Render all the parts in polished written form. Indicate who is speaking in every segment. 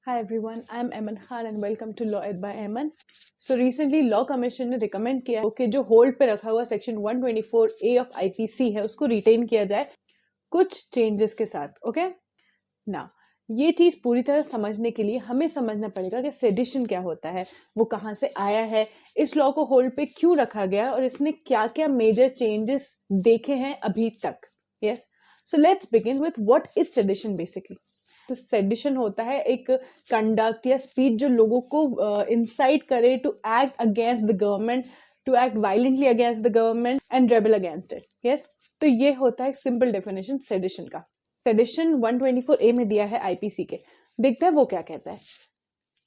Speaker 1: Hi everyone, I am Aman Khan and welcome to Law Ed by Aman. So recently Law Commission ने recommend किया कि जो hold पे रखा हुआ सेक्शन 124A ऑफ IPC है उसको रिटेन किया जाए कुछ चेंजेस के साथ. ओके ना ये चीज पूरी तरह समझने के लिए हमें समझना पड़ेगा कि सेडिशन क्या होता है, वो कहाँ से आया है, इस लॉ को होल्ड पे क्यों रखा गया और इसने क्या क्या मेजर चेंजेस देखे हैं अभी तक. Yes, so let's begin with what is sedition basically. तो सेडिशन होता है एक कंडक्ट या स्पीच जो लोगों को इंसाइट करे to act against the government, to act violently against the government and rebel against it. Yes, तो ये होता है सिंपल डेफिनेशन सेडिशन का. सेडिशन 124A में दिया है आईपीसी के. देखते हैं वो क्या कहता है.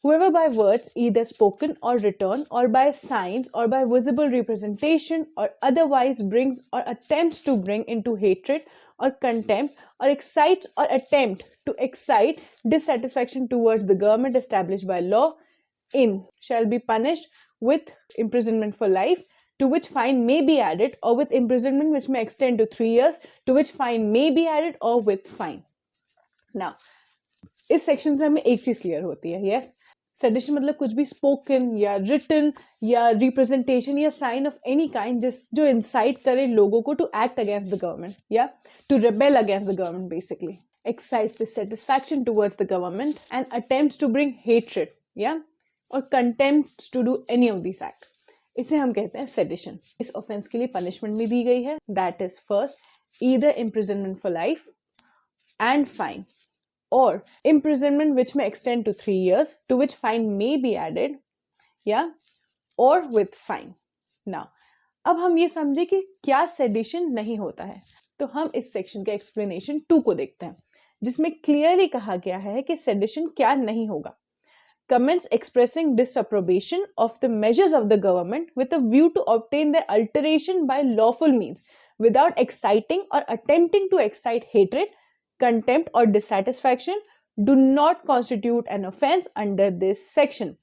Speaker 1: Whoever by words either spoken or written or by signs or by visible representation or otherwise brings or attempts to bring into hatred or contempt or excites or attempt to excite dissatisfaction towards the government established by law in shall be punished with imprisonment for life, to which fine may be added, or with imprisonment which may extend to 3 years, to which fine may be added, or with fine. Now, इस section से हमें एक चीज clear होती है. Yes, sedition मतलब कुछ भी स्पोकन या रिटन या रिप्रेजेंटेशन या साइन ऑफ एनी काइंड जो इंसाइट करे लोगों को to act against the government या to rebel against the government, basically excites dissatisfaction towards the government and attempts to bring hatred, yeah, or contempt to do any of these acts. इसे हम कहते हैं sedition. इस offence के लिए punishment भी दी गई है. That is first either imprisonment for life and fine, or imprisonment which may extend to 3 years, to which fine may be added, yeah, or with fine. Now, अब हम ये समझे कि क्या सेडिशन नहीं होता है, तो हम इस सेक्शन के एक्सप्लेनेशन 2 को देखते हैं, जिसमें क्लियरली कहा गया है कि सेडिशन क्या नहीं होगा. Comments expressing disapprobation of the measures of the government with a view to obtain their alteration by lawful means without exciting or attempting to excite hatred, contempt or dissatisfaction do not constitute an offense under this section.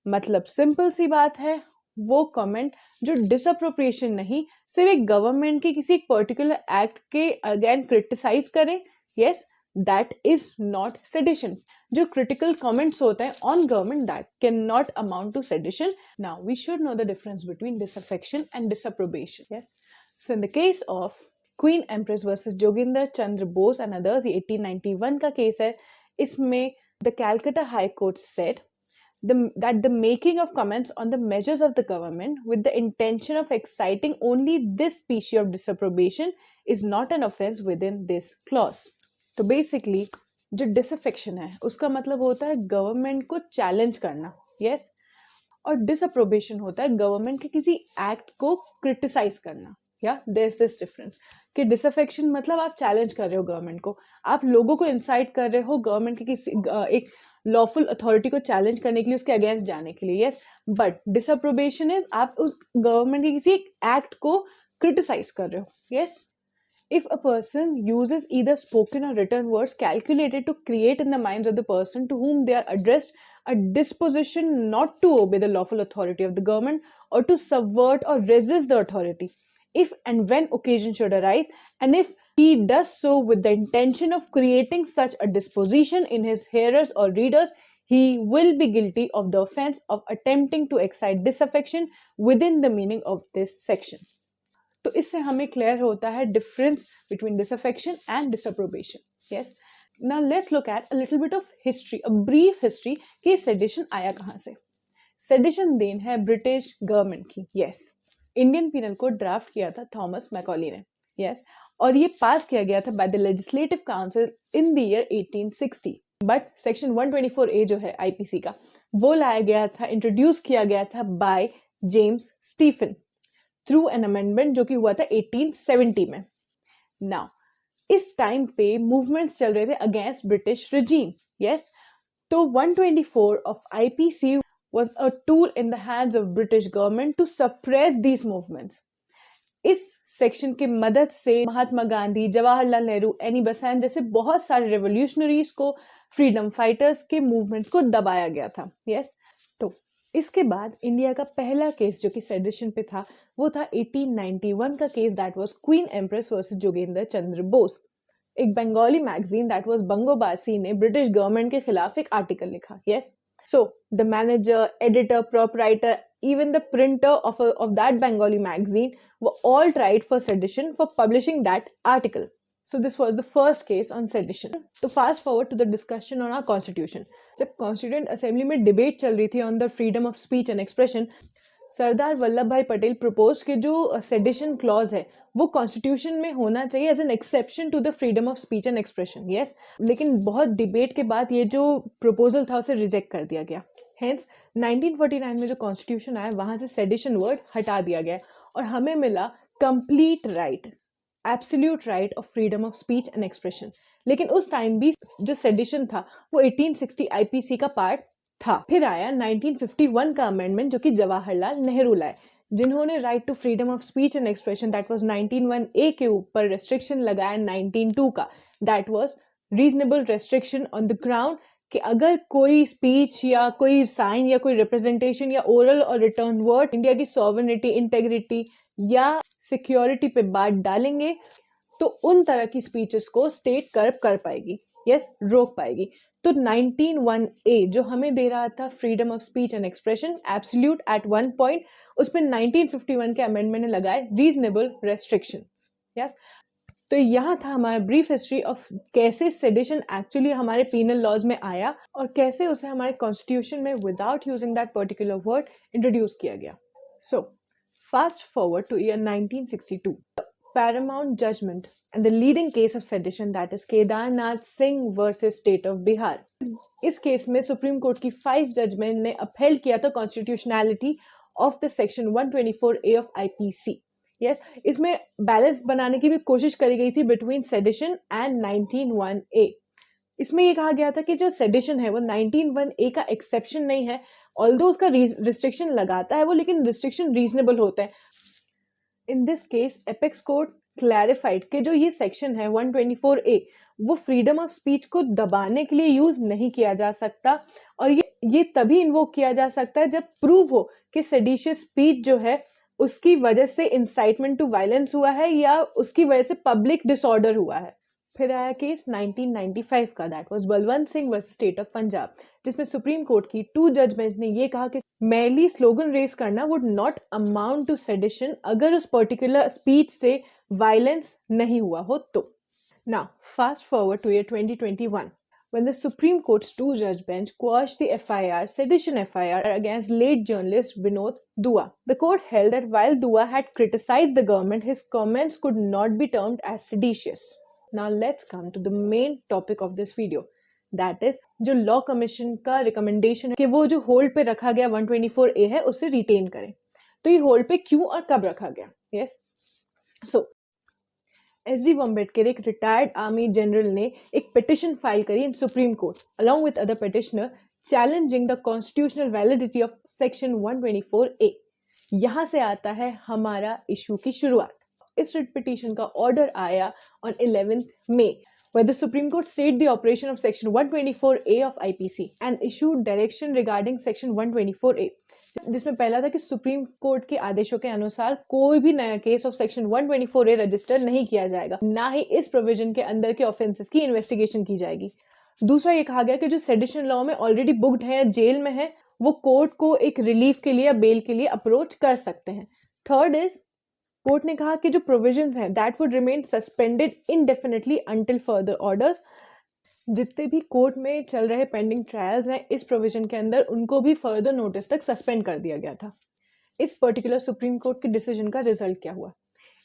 Speaker 1: मतलब simple सी बात है, वो comment जो डिसअप्रोप्रिएशन नहीं, सिर्फ एक government के किसी पर्टिकुलर एक्ट के अगेन क्रिटिसाइज करें, yes, that is not sedition. जो क्रिटिकल कमेंट्स होते हैं on government, that can not amount to sedition. Now we should know the difference between disaffection and disapprobation. Yes, so in the case of Queen empress versus Jogendra Chandra Bose and others, ये 1891 का case है. इसमें the Calcutta high court said that the making of comments on the measures of the government with the intention of exciting only this species of disapprobation is not an offense within this clause. तो basically जो disaffection है उसका मतलब होता है government को challenge करना, yes, और डिसअप्रोबेशन होता है गवर्नमेंट के किसी एक्ट को क्रिटिसाइज करना. या देयर इज दिस डिफरेंस कि डिसअफेक्शन मतलब आप चैलेंज कर रहे हो गवर्नमेंट को, आप लोगों को इंसाइट कर रहे हो गवर्नमेंट के किसी एक लॉफुल अथॉरिटी को चैलेंज करने के लिए, उसके अगेंस्ट जाने के लिए. यस, बट डिसअप्रोबेशन इज आप उस गवर्नमेंट के किसी एक्ट को क्रिटिसाइज कर रहे हो. Yes, if a person uses either spoken or written words calculated to create in the minds of the person to whom they are addressed a disposition not to obey the lawful authority of the government or to subvert or resist the authority, if and when occasion should arise, and if he does so with the intention of creating such a disposition in his hearers or readers, he will be guilty of the offense of attempting to excite disaffection within the meaning of this section. तो इससे हमें clear होता है difference between disaffection and disapprobation. Yes, now let's look at a little bit of history, a brief history कि sedition आया कहाँ से. Sedition then है ब्रिटिश गवर्नमेंट की. यस, इंडियन पीनल कोड ड्राफ्ट किया था थॉमस मैकॉली ने. यस, और ये पास किया गया था by the legislative council in the year 1860. But section 124A जो है आईपीसी का, वो लाया गया था, इंट्रोड्यूस किया गया था by James Stephen through an amendment जो कि हुआ था 1870 में. नाउ इस टाइम पे मूवमेंट्स चल रहे थे अगेंस्ट ब्रिटिश रिजीम. यस, तो 124 of IPC was a tool in the hands of British government to suppress these movements. इस सेक्शन की मदद से महात्मा गांधी, जवाहरलाल नेहरू, एनी बेसेंट जैसे बहुत सारे रेवोल्यूशनरीज को, फ्रीडम फाइटर्स के मूवमेंट्स को दबाया गया था. यस, तो इसके बाद इंडिया का पहला केस जो कि सेडिशन पे था वो था 1891 का case, that was queen empress versus Jogendra Chandra Bose. एक Bengali magazine that was Bangobasi ने ब्रिटिश गवर्नमेंट के खिलाफ एक आर्टिकल लिखा। Yes, so the manager, editor, proprietor, even the printer of that Bengali magazine were all tried for sedition for publishing that article. So this was the first case on sedition. तो fast forward to the discussion on our constitution. जब constituent assembly में debate चल रही थी on the freedom of speech and expression, Sardar Vallabh Bhai Patel propose के जो sedition clause है वो कॉन्स्टिट्यूशन में होना चाहिए as an exception to the freedom of speech and expression. Yes, लेकिन बहुत डिबेट के बाद ये जो प्रपोजल था उसे रिजेक्ट कर दिया गया। हेंस 1949 में जो कॉन्स्टिट्यूशन आया वहां से सेडिशन वर्ड हटा दिया गया और हमें मिला complete right, absolute right of freedom of speech and expression. लेकिन उस टाइम भी जो सेडिशन था वो 1860 आईपीसी का पार्ट था। फिर आया 1951 का अमेंडमेंट जो कि जवाहरलाल नेहरू लाए, जिन्होंने right to freedom of speech and expression that was 19(1)(a) के ऊपर रेस्ट्रिक्शन लगाया 19(2) का, that was reasonable restriction on the ground कि अगर कोई स्पीच या कोई साइन या कोई रिप्रेजेंटेशन या ओरल और रिटर्न वर्ड इंडिया की सॉवरेनिटी, इंटेग्रिटी या सिक्योरिटी पे बात डालेंगे तो उन तरह की स्पीचेस को स्टेट कर्ब कर पाएगी, यस, रोक पाएगी। तो 19(1)(a) जो हमें दे रहा था freedom of speech and expression absolute at one point, उसमें 1951 के अमेंडमेंट ने लगाए रीजनेबल रेस्ट्रिक्शंस। यस, तो यहाँ था हमारा ब्रीफ हिस्ट्री ऑफ कैसे सेडिशन एक्चुअली हमारे पीनल लॉज में आया और कैसे उसे हमारे कॉन्स्टिट्यूशन में without using that particular word introduce किया गया। So fast forward two year 1962, paramount judgment and the leading case of sedition, that is Kedarnath Singh versus state of Bihar. इस केस में सुप्रीम कोर्ट की 5 जजमेंट ने अपहेल्ड किया था constitutionality of the section 124A of IPC. Yes, इसमें balance बनाने की भी कोशिश करी गई थी बिटवीन सेडिशन एंड 19(1)(a। इसमें ये कहा गया था कि जो सेडिशन है वो 19(1)(a) का एक्सेप्शन नहीं है, ऑल्दो उसका रिस्ट्रिक्शन लगाता है वो, लेकिन रिस्ट्रिक्शन रीजनेबल होता है। In this case apex court clarified कि जो ये सेक्शन है 124A वो फ्रीडम ऑफ स्पीच को दबाने के लिए यूज नहीं किया जा सकता और ये तभी इन्वोक किया जा सकता है जब प्रूव हो कि सेडिशियस स्पीच जो है उसकी वजह से इंसाइटमेंट टू वायलेंस हुआ है या उसकी वजह से पब्लिक डिसऑर्डर हुआ है। फिर आया केस 1995 का, that was Balwant Singh versus state of Punjab, जिसमें सुप्रीम कोर्ट की 2 जजमेंट्स ने ये कहा कि merely स्लोगन रेस करना would not amount to sedition अगर उस पर्टिकुलर स्पीच से वायलेंस नहीं हुआ हो तो। Now fast forward to year 2021 when the Supreme Court's 2-judge bench quashed the FIR, sedition FIR, against late journalist Vinod Dua. The court held that while Dua had criticized the government, his comments could not be termed as seditious. Now let's come to the main topic of this video. That is जो law commission का recommendation है कि वो जो hold पे रखा गया 124A है उसे रिटेन करें। तो ये होल्ड पे क्यों और कब रखा गया? यस, सो एस.जी. अम्बेडकर एक रिटायर्ड आर्मी जनरल ने एक पिटिशन फाइल करी in supreme court along with other petitioner challenging the constitutional validity of section 124A। यहाँ से आता है हमारा इशू की शुरुआत। इस रिट पिटिशन का ऑर्डर आया ऑन 11 मई where the Supreme Court stayed the operation of Section 124A of IPC and issued direction regarding Section 124A, जिसमें पहला था कि सुप्रीम कोर्ट के आदेशों के अनुसार कोई भी नया case of section 124A register नहीं किया जाएगा, ना ही इस प्रोविजन के अंदर के ऑफेंसेस की इन्वेस्टिगेशन की जाएगी। दूसरा ये कहा गया कि जो सेडिशन लॉ में ऑलरेडी बुक्ड है या जेल में है वो कोर्ट को एक रिलीफ के लिए या बेल के लिए अप्रोच कर सकते हैं। थर्ड इज कोर्ट ने कहा कि जो प्रोविजंस हैं that would remain suspended indefinitely until further orders. जितने भी कोर्ट में चल रहे पेंडिंग ट्रायल्स हैं इस प्रोविजन के अंदर उनको भी फर्दर नोटिस तक सस्पेंड कर दिया गया था। इस पर्टिकुलर सुप्रीम कोर्ट के डिसीजन का रिजल्ट क्या हुआ?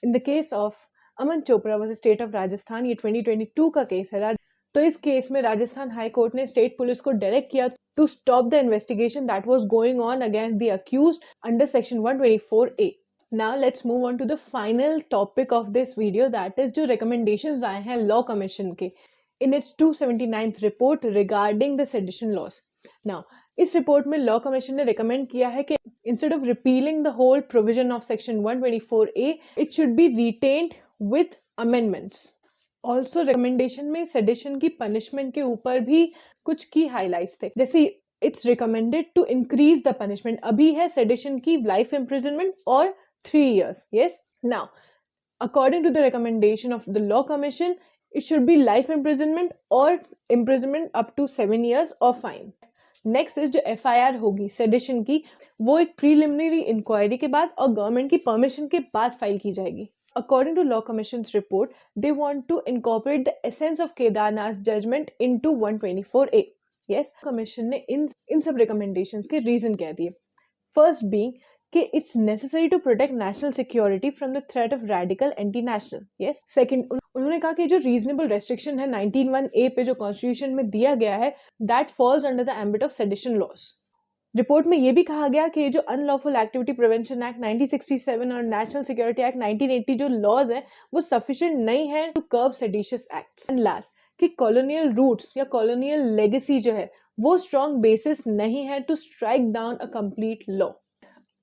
Speaker 1: In the case of Aman Chopra versus state of Rajasthan, ये 2022 का केस है। तो इस केस में राजस्थान हाई कोर्ट ने स्टेट पुलिस को डायरेक्ट किया to stop the investigation that was going on against the accused under section 124A। Now let's move on to the final topic of this video, that is जो recommendations आए हैं law commission के in its 279th report regarding the sedition laws. Now इस report में law commission ने recommend किया है कि instead of repealing the whole provision of section 124A, it should be retained with amendments. Also recommendation में sedition की punishment के ऊपर भी कुछ की highlights थे, जैसे it's recommended to increase the punishment. अभी है sedition की life imprisonment or 3 years. Yes. Now, according to the recommendation of the Law Commission, it should be life imprisonment or imprisonment up to 7 years or fine. Next is जो FIR होगी sedition की, वो एक preliminary inquiry के बाद और government की permission के बाद फाइल की जाएगी. According to Law Commission's report, they want to incorporate the essence of Kedarnath's judgment into 124A. Yes, Commission ने इन सब recommendations के reason कह दिए. First being कि it's necessary to protect national security from the threat of radical anti-national. Yes. Second, उन्होंने कहा कि जो reasonable restriction है 19(1)A पे जो Constitution में दिया गया है, that falls under the ambit of sedition laws. Report में ये भी कहा गया कि जो अनलॉफुल एक्टिविटी प्रिवेंशन एक्ट 1967 और नेशनल सिक्योरिटी एक्ट 1980 जो लॉज हैं वो सफिशिएंट नहीं है to curb seditious acts. And last कि कॉलोनियल रूट्स या कॉलोनियल लेगेसी जो है वो स्ट्रॉन्ग बेसिस नहीं है to strike down a complete law.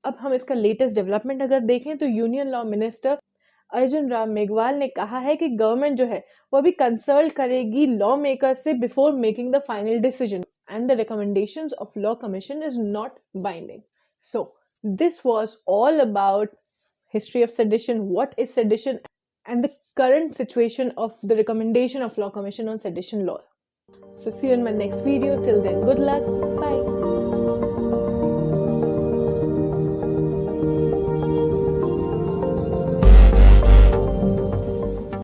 Speaker 1: अब हम इसका लेटेस्ट डेवलपमेंट अगर देखें तो union law minister Arjun Ram Meghwal ने कहा है कि गवर्नमेंट जो है वो अभी कंसल्ट करेगी लॉ मेकर से before making the final decision, and the recommendations of Law Commission is not binding. So this was all about history of sedition, what is sedition, and the current situation of the recommendation of Law Commission on sedition law. So see you in my next video. Till then, good luck. Bye.